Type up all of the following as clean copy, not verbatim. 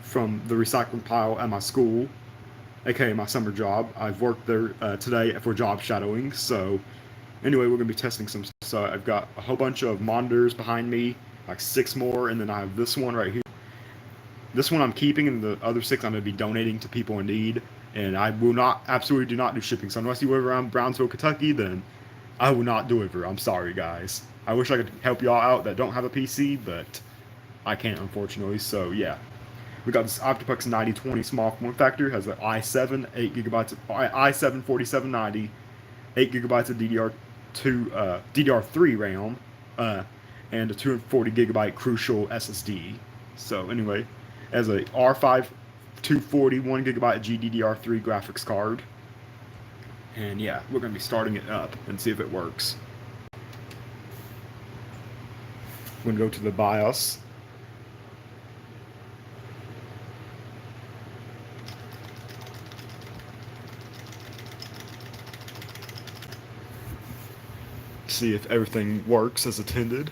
from the recycling pile at my school, aka my summer job. I've worked there today for job shadowing. So anyway, we're gonna be testing some. So I've got a whole bunch of monitors behind me, like 6 more, and then I have this one right here. This one I'm keeping, and the other 6 I'm gonna be donating to people in need. And I will not, absolutely do not do shipping. So unless you live around Brownsville, Kentucky, then I will not deliver. I'm sorry, guys. I wish I could help y'all out that don't have a PC, but I can't, unfortunately. So yeah, we got this Optiplex 9020 small form factor. Has an i7, 8 gigabytes of i7 4790, 8 gigabytes of DDR3 RAM, uh, and a 240 gigabyte Crucial SSD. So anyway, as a R5 240 1 gigabyte GDDR3 graphics card. And yeah, we're gonna be starting it up and see if it works. We're gonna go to the BIOS. See if everything works as intended.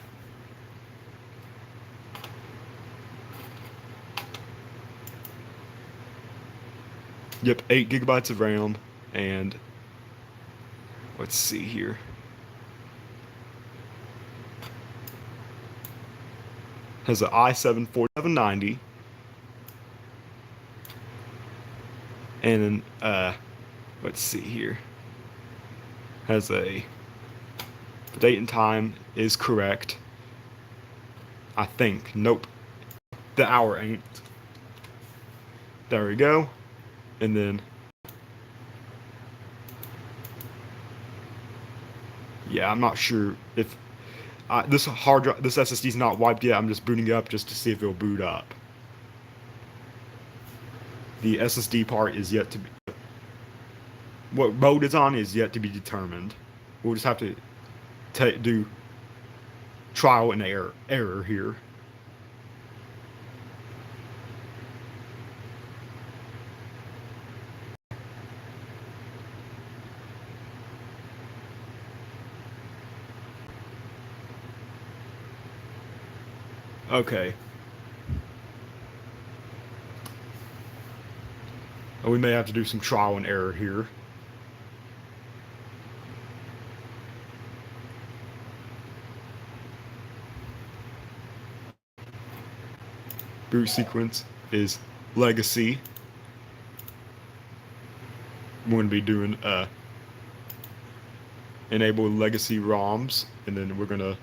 Yep, 8 gigabytes of RAM, and let's see here. Has an i7 4790, and let's see here. Has a, the date and time is correct. I think. Nope. The hour ain't. There we go. And then, yeah, I'm not sure if this hard drive, this SSD is not wiped yet. I'm just booting it up just to see if it'll boot up. The SSD part is yet to be. What mode it's on is yet to be determined. We'll just have to do trial and error here. Okay. We may have to do some trial and error here. Boot sequence is legacy. We're going to be doing enable legacy ROMs, and then we're going to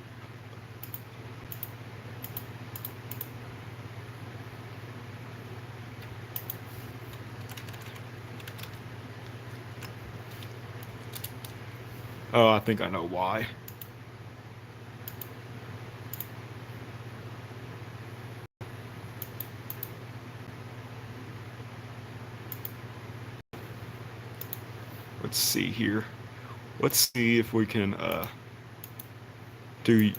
oh, I think I know why. Let's see here. Let's see if we can do.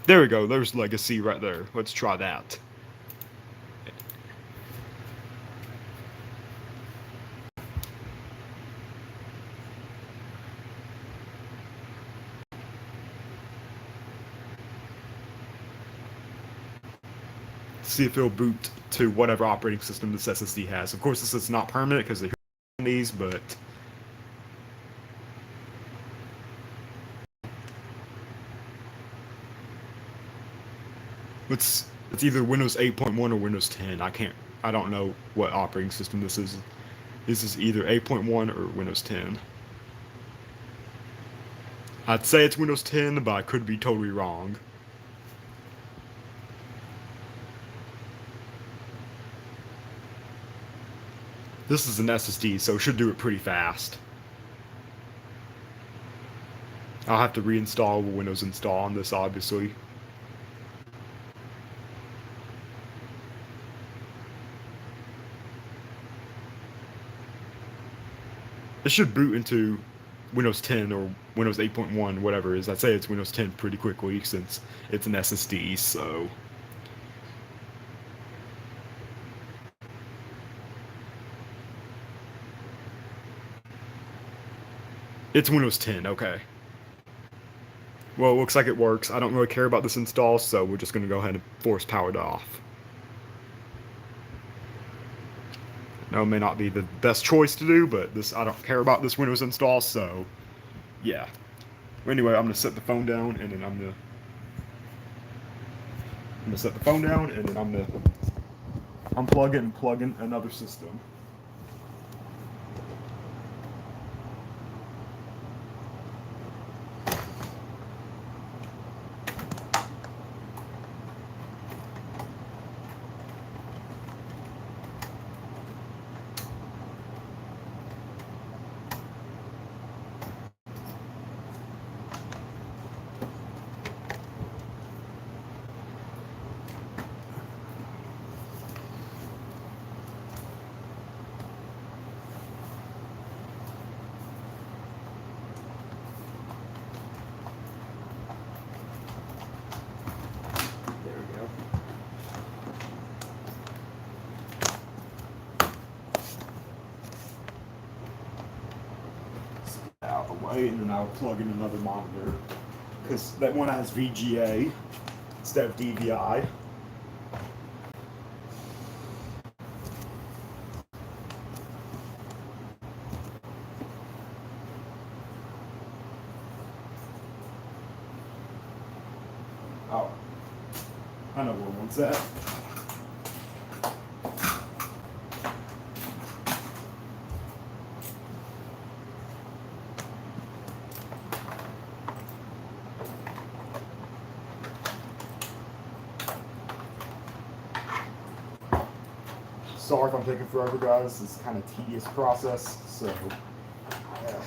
There we go. There's legacy right there. Let's try that. See if it'll boot to whatever operating system this SSD has. Of course, this is not permanent because they're these, but it's either Windows 8.1 or Windows 10. I don't know what operating system this is. This is either 8.1 or Windows 10. I'd say it's Windows 10, but I could be totally wrong. This is an SSD, so it should do it pretty fast. I'll have to reinstall Windows install on this, obviously. It should boot into Windows 10 or Windows 8.1, whatever it is. I'd say it's Windows 10 pretty quickly since it's an SSD, so. It's Windows 10, okay. Well, it looks like it works. I don't really care about this install, so we're just going to go ahead and force power it off. No, it may not be the best choice to do, but this I don't care about this Windows install, so yeah. Anyway, I'm gonna set the phone down, and then I'm gonna set the phone down, and then I'm gonna unplug it and plug in another system. There we go. Out of the way, and then I'll plug in another monitor because that one has VGA instead of DVI. Oh, I know where one's at. Sorry if I'm taking forever, guys. It's kind of tedious process, so yeah.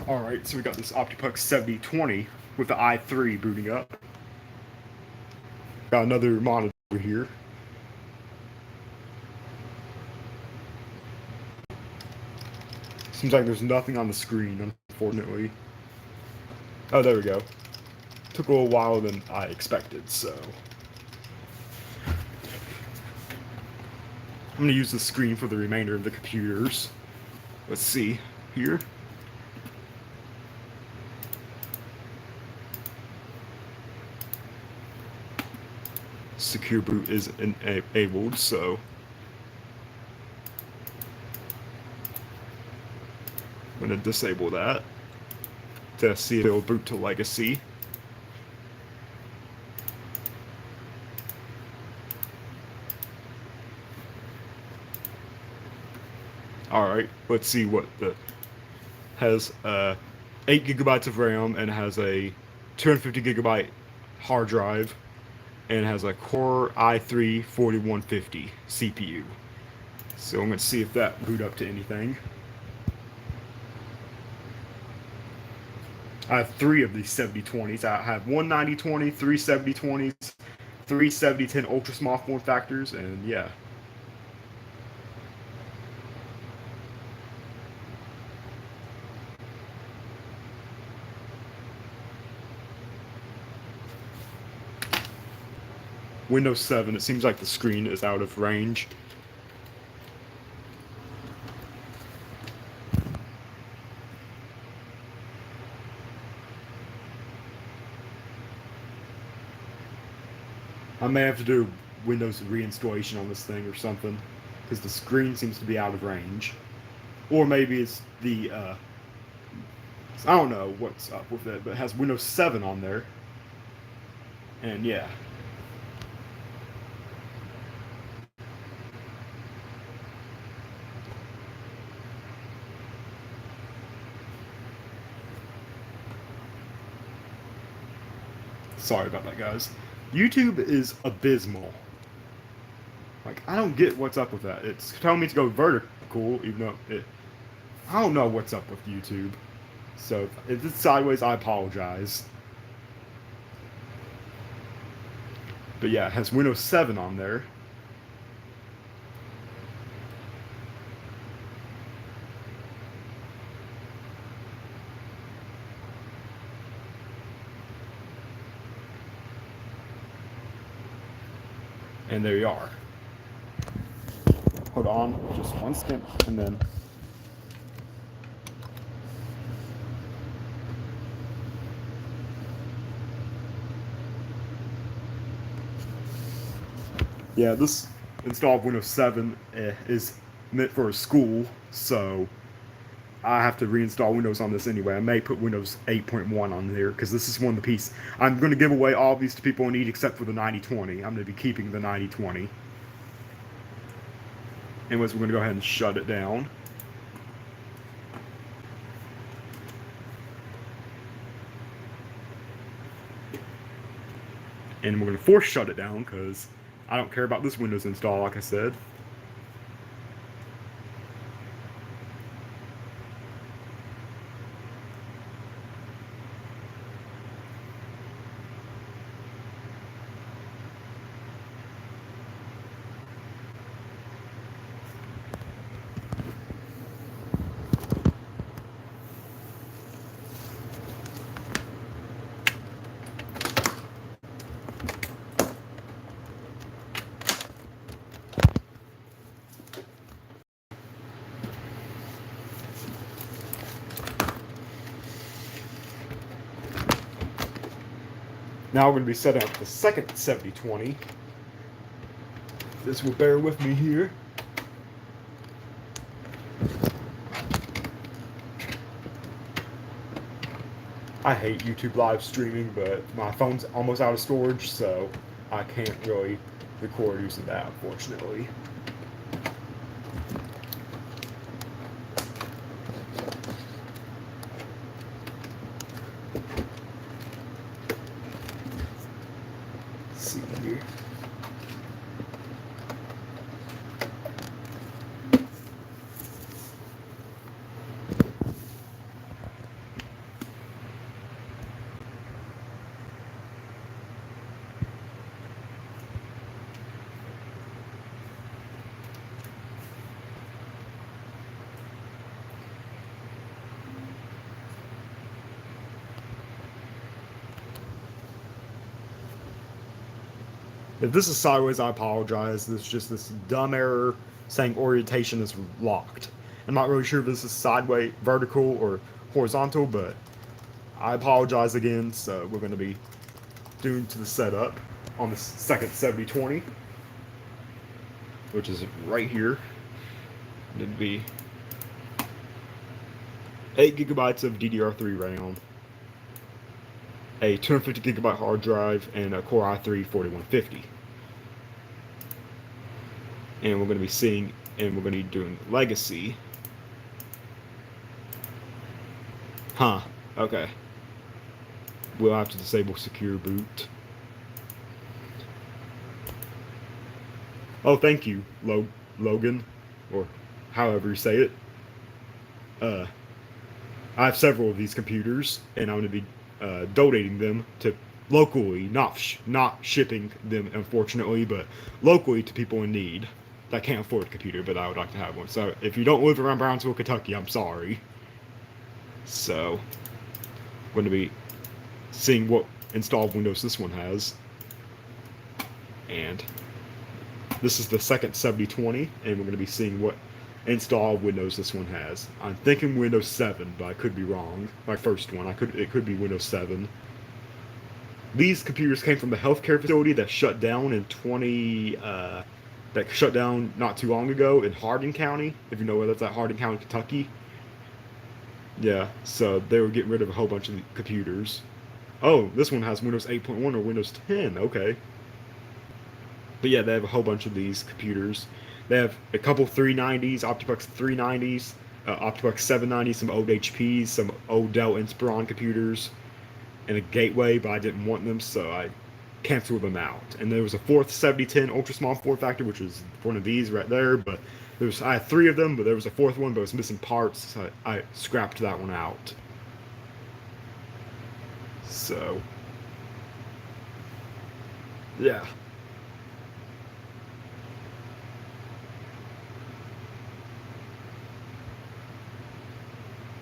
Alright, so we got this Optiplex 7020 with the i3 booting up. Got another monitor here. Seems like there's nothing on the screen, unfortunately. Oh, there we go. Took a little while than I expected, so. I'm going to use the screen for the remainder of the computers. Let's see here. Secure boot is enabled, so I'm going to disable that to see if it'll boot to legacy. Alright, let's see what the has 8 gigabytes of RAM and has a 250 gigabyte hard drive and has a Core i3 4150 CPU. So I'm going to see if that boot up to anything. I have 3 of these 7020s. I have one 9020, 3 7020s, 3 7010 ultra small form factors, and yeah. Windows 7, it seems like the screen is out of range. I may have to do Windows reinstallation on this thing or something, because the screen seems to be out of range. Or maybe it's the, I don't know what's up with it, but it has Windows 7 on there. And yeah. Sorry about that, guys. YouTube is abysmal. Like, I don't get what's up with that. It's telling me to go vertical, even though I don't know what's up with YouTube. So if it's sideways, I apologize. But yeah, it has Windows 7 on there. And there you are. Hold on, just one second, and then. Yeah, this install of Windows 7 is meant for a school, so I have to reinstall Windows on this anyway. I may put Windows 8.1 on there because this is one of the pieces. I'm going to give away all these to people in need except for the 9020. I'm going to be keeping the 9020. Anyways, we're going to go ahead and shut it down. And we're going to force shut it down because I don't care about this Windows install, like I said. Now we're going to be setting up the second 7020. This will bear with me here. I hate YouTube live streaming, but my phone's almost out of storage, so I can't really record using that, unfortunately. Let's see here. If this is sideways, I apologize. This is just this dumb error saying orientation is locked. I'm not really sure if this is sideways, vertical, or horizontal, but I apologize again. So we're going to be doing to the setup on the second 7020, which is right here. It'd be 8 gigabytes of DDR3 RAM, a 250 gigabyte hard drive, and a Core i3-4150. And we're going to be seeing, and we're going to be doing legacy. Huh, okay. We'll have to disable secure boot. Oh, thank you, Logan, or however you say it. I have several of these computers, and I'm going to be donating them to locally, not shipping them, unfortunately, but locally to people in need that can't afford a computer, but I would like to have one. So if you don't live around Brownsville, Kentucky, I'm sorry. So I'm going to be seeing what installed Windows this one has. And this is the second 7020, and we're going to be seeing what installed Windows this one has. I'm thinking Windows 7, but I could be wrong. My first one, it could be Windows 7. These computers came from the healthcare facility that shut down in that shut down not too long ago in Hardin County. If you know where that's at, Hardin County, Kentucky. Yeah, so they were getting rid of a whole bunch of computers. Oh, this one has Windows 8.1 or Windows 10. Okay. But yeah, they have a whole bunch of these computers. They have a couple 390s, Optiplex 390s, Optiplex 790s, some old HPs, some old Dell Inspiron computers, and a gateway, but I didn't want them, so I canceled them out. And there was a fourth 7010 ultra small form factor, which was one of these right there, but I had three of them, but there was a fourth one, but it was missing parts, so I scrapped that one out. So, yeah.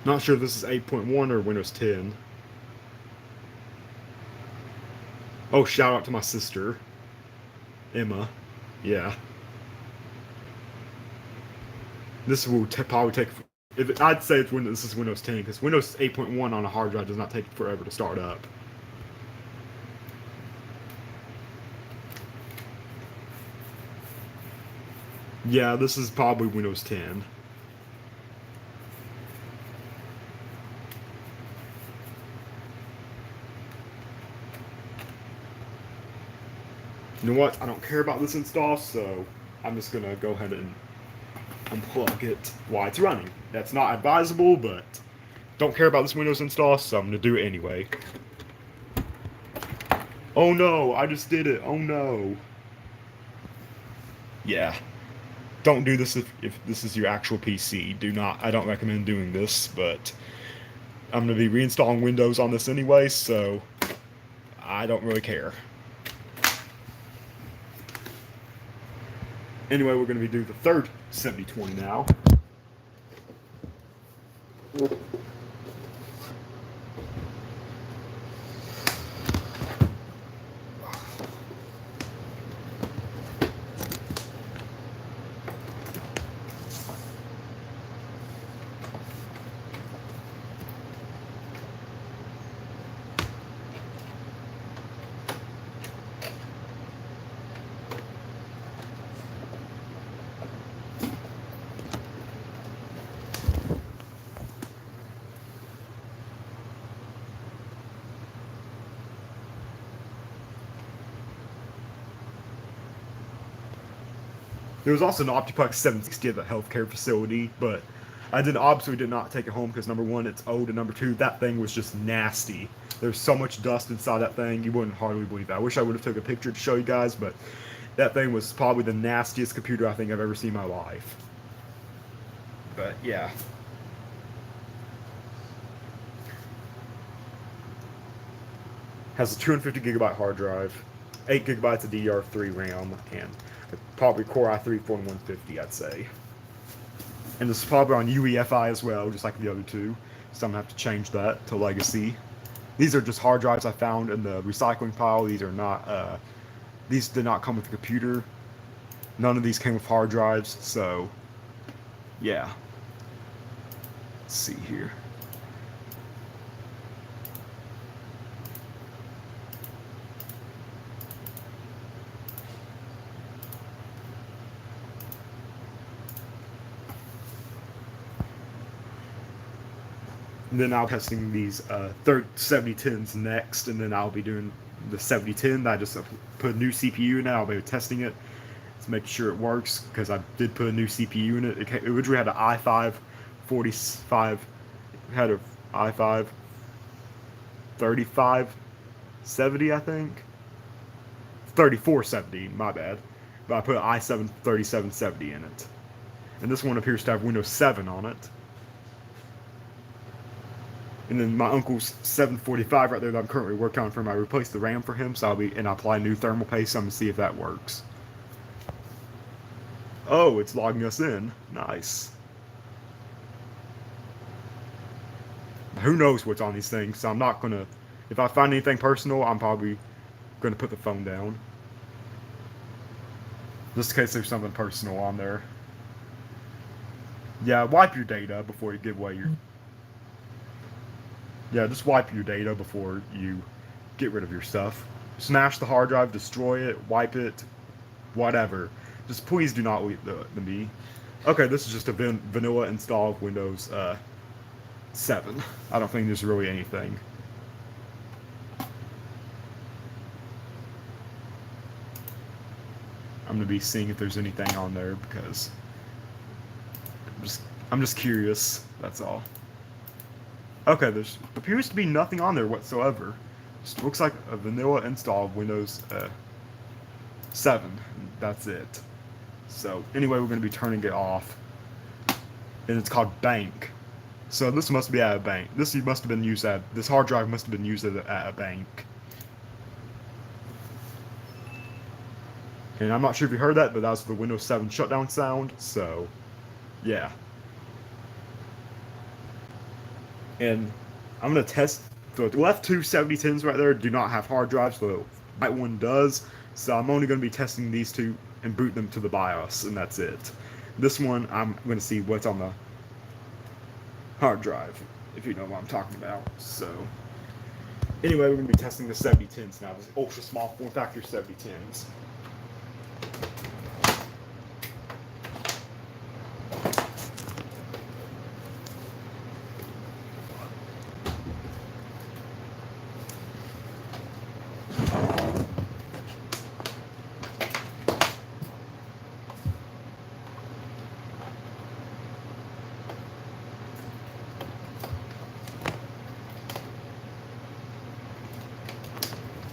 Not sure if this is 8.1 or Windows 10. Oh, shout out to my sister, Emma. Yeah. This will probably take. I'd say this is Windows 10 because Windows 8.1 on a hard drive does not take forever to start up. Yeah, this is probably Windows 10. You know what? I don't care about this install, so I'm just gonna go ahead and unplug it while it's running. That's not advisable, but don't care about this Windows install, so I'm gonna do it anyway. Oh no, I just did it. Oh no. Yeah. Don't do this if this is your actual PC. I don't recommend doing this, but I'm going to be reinstalling Windows on this anyway, so I don't really care. Anyway, we're going to be doing the third 7020 now. There was also an Optiplex 760 at the healthcare facility, but I obviously did not take it home because number one, it's old, and number two, that thing was just nasty. There's so much dust inside that thing, you wouldn't hardly believe that. I wish I would have took a picture to show you guys, but that thing was probably the nastiest computer I think I've ever seen in my life. But yeah. Has a 250 gigabyte hard drive, 8 gigabytes of DDR3 RAM, and probably Core i3-4150, I'd say. And this is probably on UEFI as well, just like the other two. So I'm going to have to change that to Legacy. These are just hard drives I found in the recycling pile. These are not, these did not come with the computer. None of these came with hard drives, so yeah. Let's see here. And then I'll be testing these third 7010s next, and then I'll be doing the 7010. I just put a new CPU in it. I'll be testing it to make sure it works because I did put a new CPU in it. It originally had an i5 45, had an i5 3570, I think. 3470, my bad. But I put an i7 3770 in it. And this one appears to have Windows 7 on it. And then my uncle's 745 right there that I'm currently working on for him, I replaced the RAM for him, so I'll apply new thermal paste, so I'm going to see if that works. Oh, it's logging us in. Nice. Who knows what's on these things, so I'm not going to... If I find anything personal, I'm probably going to put the phone down. Just in case there's something personal on there. Yeah, wipe your data before you give away your... Yeah, just wipe your data before you get rid of your stuff. Smash the hard drive, destroy it, wipe it, whatever. Just please do not leave the me. Okay, this is just a vanilla install of Windows 7. I don't think there's really anything. I'm gonna be seeing if there's anything on there because I'm just curious. That's all. Okay, there's appears to be nothing on there whatsoever. Just looks like a vanilla install of Windows 7. That's it. So anyway, we're gonna be turning it off, and it's called Bank. So this must be at a bank. This must have been used at this hard drive must have been used at a bank. And I'm not sure if you heard that, but that was the Windows 7 shutdown sound, so, yeah. And I'm going to test, the left two 7010s right there do not have hard drives, the right one does, so I'm only going to be testing these two and boot them to the BIOS, and that's it. This one, I'm going to see what's on the hard drive, if you know what I'm talking about, so. Anyway, we're going to be testing the 7010s now, the ultra small form factor 7010s.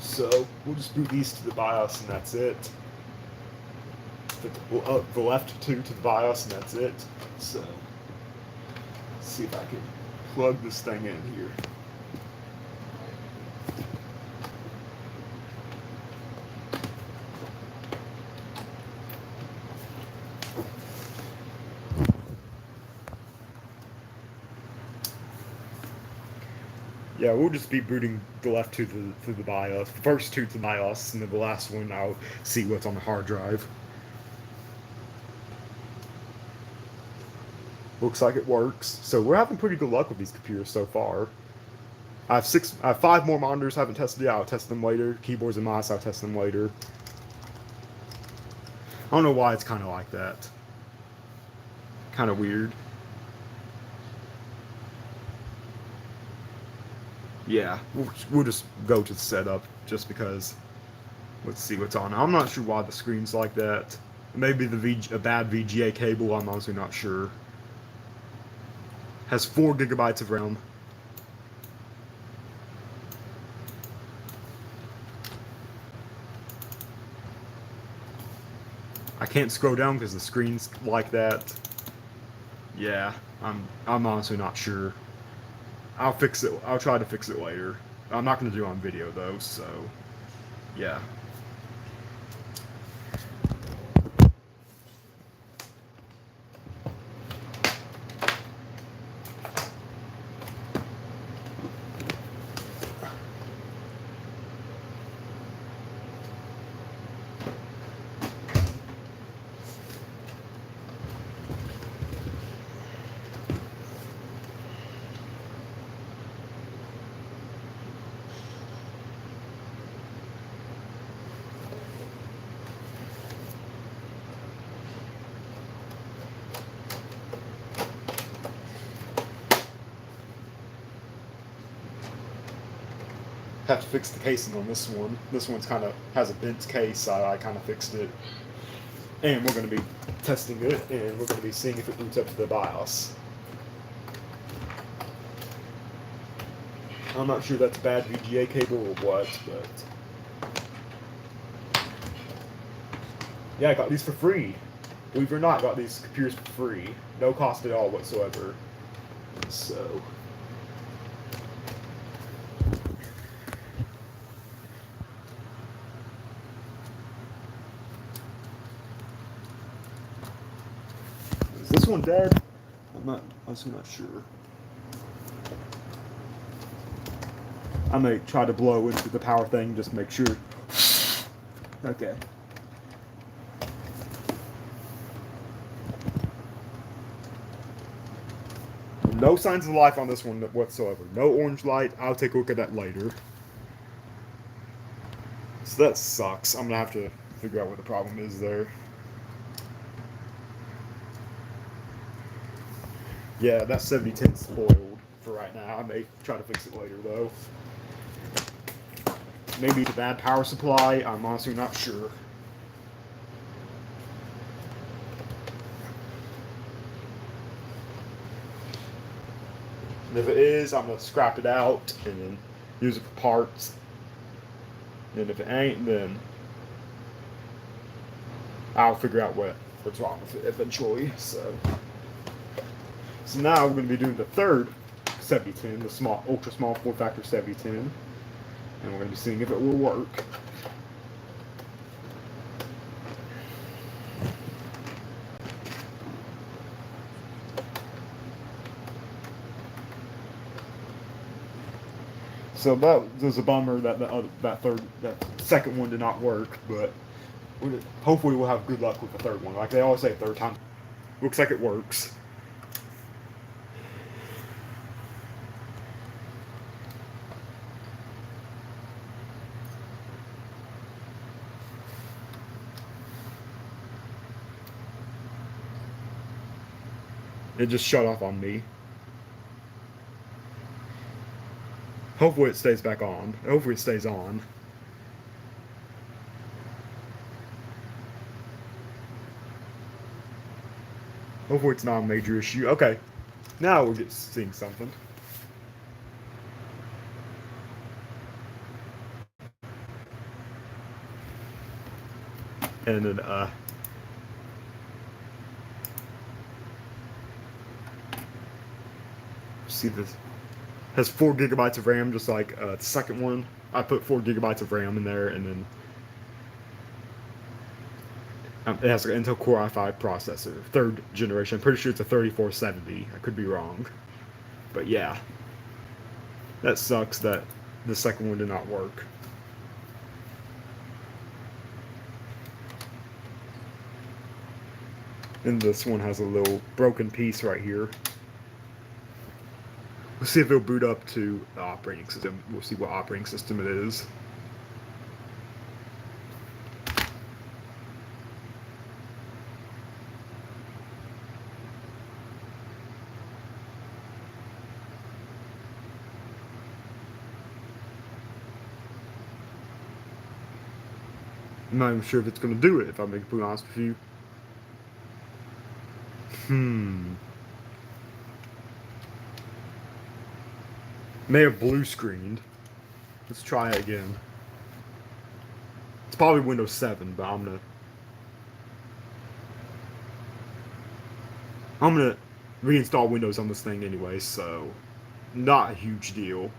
So we'll just boot these to the BIOS and that's it. The left two to the BIOS and that's it. So let's see if I can plug this thing in here. Yeah, we'll just be booting the left two to the BIOS, the first two to the BIOS, and then the last one I'll see what's on the hard drive. Looks like it works. So we're having pretty good luck with these computers so far. I have 5 more monitors I haven't tested yet. I'll test them later. Keyboards and mice, I'll test them later. I don't know why it's kind of like that. Kind of weird. Yeah, we'll just go to the setup just because. Let's see what's on. I'm not sure why the screen's like that. Maybe a bad VGA cable. I'm honestly not sure. Has 4 gigabytes of RAM. I can't scroll down because the screen's like that. Yeah, I'm honestly not sure. I'll fix it. I'll try to fix it later. I'm not going to do it on video though, so yeah. Have to fix the casing on this one. This one's kind of has a bent case, so I kind of fixed it. And we're going to be testing it, and we're going to be seeing if it boots up to the BIOS. I'm not sure that's a bad VGA cable or what, but yeah, I got these for free. Believe it or not, I got these computers for free. No cost at all whatsoever. So is this one dead? I'm also not sure. I may try to blow into the power thing, just make sure. Okay. No signs of life on this one whatsoever. No orange light. I'll take a look at that later. So that sucks. I'm gonna have to figure out what the problem is there. Yeah, that 7010 spoiled for right now. I may try to fix it later though. Maybe it's a bad power supply. I'm honestly not sure. And if it is, I'm gonna scrap it out and then use it for parts. And if it ain't, then I'll figure out what's wrong with it eventually. So now we're gonna be doing the third 7010, the small, ultra small form factor 7010, and we're gonna be seeing if it will work. So that was a bummer that that second one did not work, but hopefully we'll have good luck with the third one. Like they always say, third time. Looks like it works. It just shut off on me. Hopefully it stays back on. Hopefully it stays on. Hopefully it's not a major issue. Okay. Now we'll get seeing something. And then see this has 4 gigabytes of RAM, just like the second one. I put 4 gigabytes of RAM in there, and then it has an Intel Core i5 processor, 3rd generation. I'm pretty sure it's a 3470. I could be wrong, but yeah, that sucks that the second one did not work. And this one has a little broken piece right here. We'll see if it'll boot up to the operating system. We'll see what operating system it is. I'm not even sure if it's going to do it, if I'm being completely honest with you. May have blue screened. Let's try it again. It's probably Windows 7, but I'm gonna reinstall Windows on this thing anyway, so not a huge deal.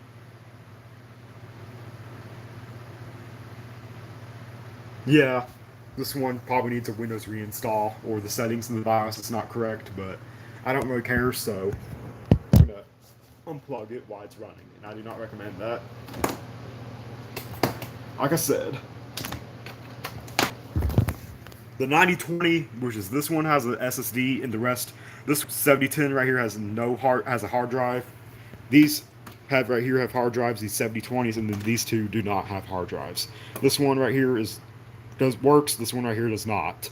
Yeah, this one probably needs a Windows reinstall, or the settings in the BIOS is not correct, but I don't really care, so I'm gonna unplug it while it's running, and I do not recommend that. Like I said, the 9020, which is this one, has an SSD, and the rest, this 7010 right here has a hard drive. These have right here have hard drives, these 7020s, and then these two do not have hard drives. This one right here works. This one right here does not.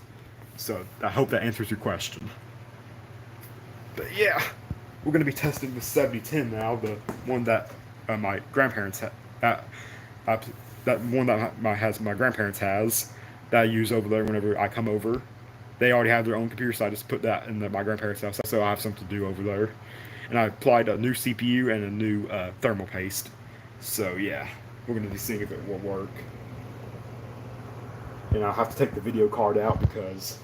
So I hope that answers your question. But yeah, we're gonna be testing the 7010 now, the one that my grandparents had. That one that my grandparents has, that I use over there whenever I come over. They already have their own computer, so I just put that in my grandparents' house, so I have something to do over there. And I applied a new CPU and a new thermal paste. So yeah, we're gonna be seeing if it will work. And I'll have to take the video card out because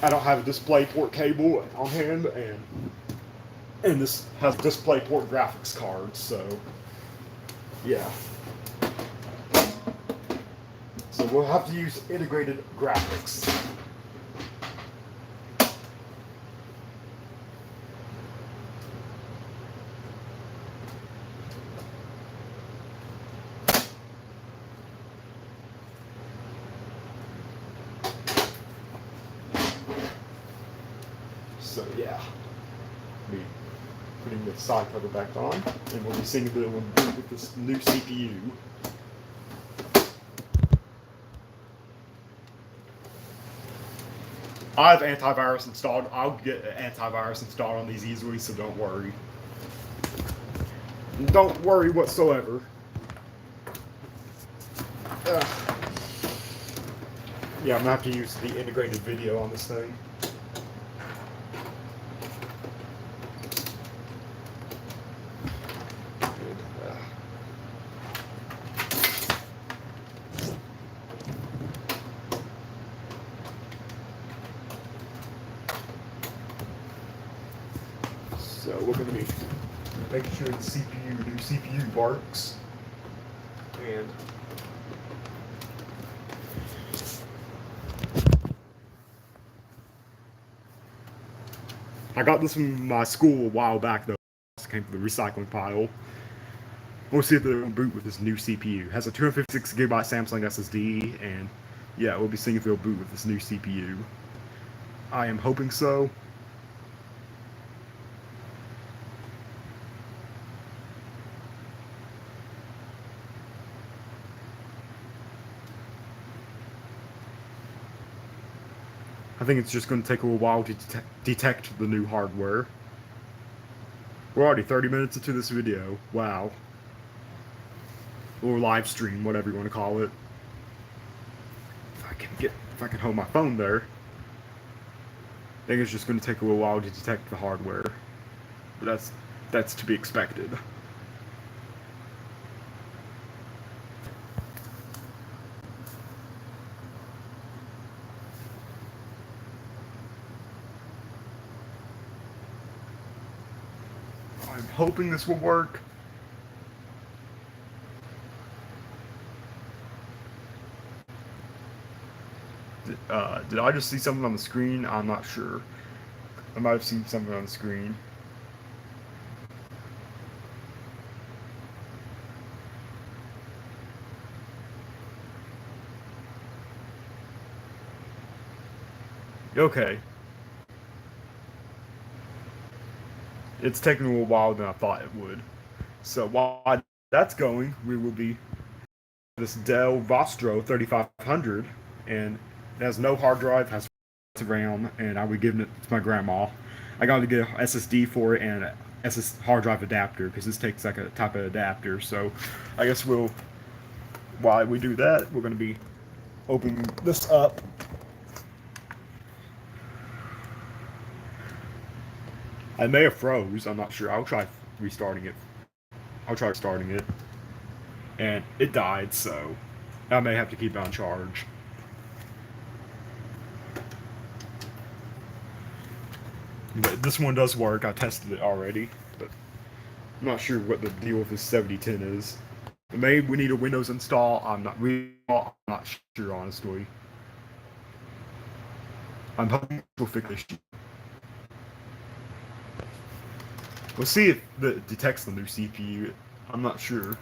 I don't have a DisplayPort cable on hand, and this has DisplayPort graphics card, so yeah. So we'll have to use integrated graphics. So yeah, be putting putting the side cover back on, and we'll be seeing if it will boot with this new CPU. I have antivirus installed. I'll get antivirus installed on these easily, so don't worry. Don't worry whatsoever. Yeah, I'm gonna have to use the integrated video on this thing. So we're going to be making sure the new CPU works. And I got this from my school a while back though. It came from the recycling pile. We'll see if it'll boot with this new CPU. It has a 256 gigabyte Samsung SSD, and yeah, we'll be seeing if it'll boot with this new CPU. I am hoping so. I think it's just going to take a little while to detect the new hardware. We're already 30 minutes into this video. Wow. Or live stream, whatever you want to call it. If I can hold my phone there. I think it's just going to take a little while to detect the hardware. But that's to be expected. I'm hoping this will work. Did I just see something on the screen? I'm not sure. I might have seen something on the screen. Okay. It's taking a little while than I thought it would. So while that's going, we will be this Dell Vostro 3500, and it has no hard drive, has RAM, and I'll be giving it to my grandma. I got to get an SSD for it and a hard drive adapter because this takes like a type of adapter. So I guess while we do that, we're going to be opening this up. I may have froze, I'm not sure. I'll try restarting it. I'll try starting it. And it died, so I may have to keep it on charge. But this one does work. I tested it already, but I'm not sure what the deal with this 7010 is. Maybe we need a Windows install. I'm not sure, honestly. I'm hoping we'll fix this. We'll see if it detects the new CPU. I'm not sure.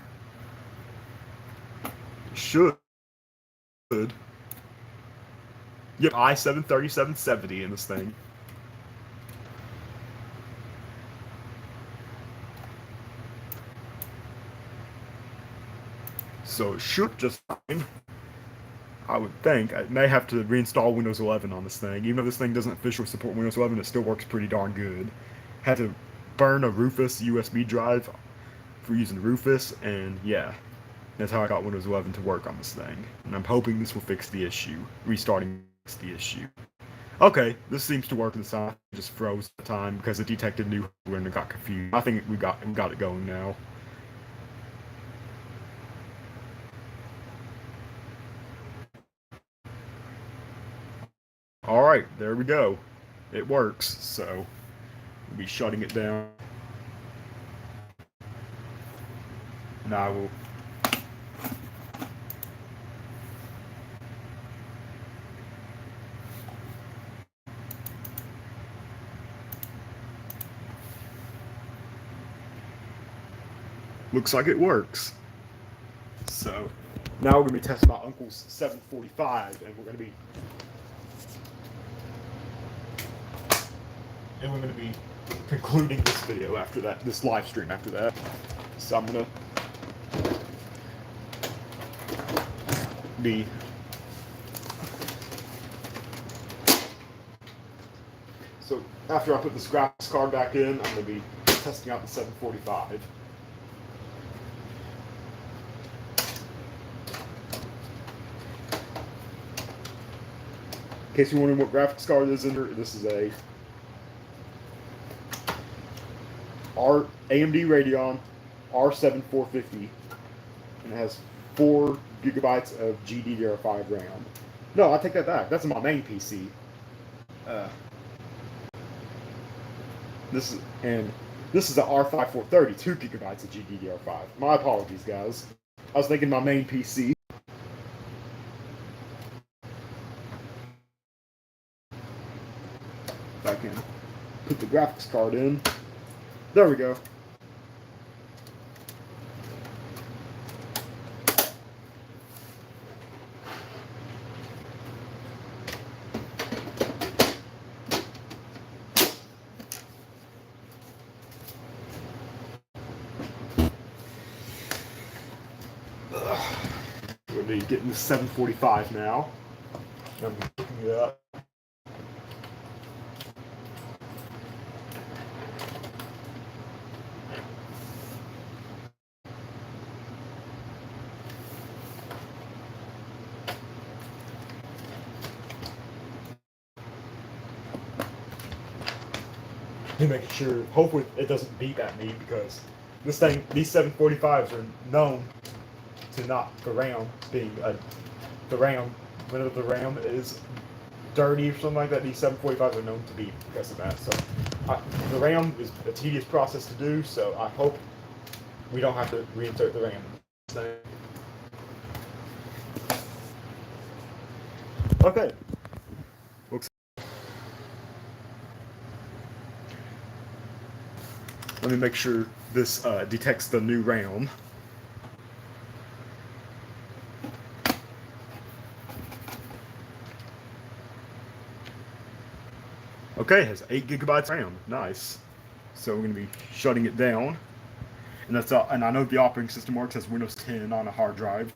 It should. Yep, i7 3770 in this thing. So it should just fine. I would think. I may have to reinstall Windows 11 on this thing. Even though this thing doesn't officially support Windows 11, it still works pretty darn good. Had to burn a Rufus USB drive for using Rufus, and yeah, that's how I got Windows 11 to work on this thing. And I'm hoping this will fix the issue. Restarting fixed the issue. Okay, this seems to work this time. It just froze the time because it detected new hardware and it got confused. I think we got it going now. Alright, there we go. It works, so we'll be shutting it down. Now I will looks like it works. So now we're going to be testing my uncle's 745, and we're going to be concluding this video after that, this live stream after that. So I'm gonna be so after I put this graphics card back in, I'm gonna be testing out the 745. In case you're wondering what graphics card is in here, this is a AMD Radeon R7 450, and it has 4 gigabytes of GDDR5 RAM. No, I take that back. That's my main PC. This is the R5 430, 2 gigabytes of GDDR5. My apologies, guys. I was thinking my main PC. If I can put the graphics card in. There we go. We're going to be getting the 745 now. I'm picking it up. Making sure, hopefully it doesn't beep at me, because these 745s are known to not the RAM being whenever the RAM is dirty or something like that, these 745s are known to beep because of that. So the RAM is a tedious process to do, so I hope we don't have to reinsert the RAM. Okay. Let me make sure this detects the new RAM. Okay, it has 8 gigabytes RAM. Nice. So we're going to be shutting it down. And that's and I know the operating system works as Windows 10 on a hard drive.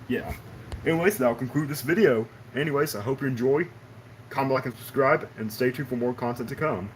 Yeah. Anyways, that'll conclude this video. Anyways, I hope you enjoy. Comment, like, and subscribe, and stay tuned for more content to come.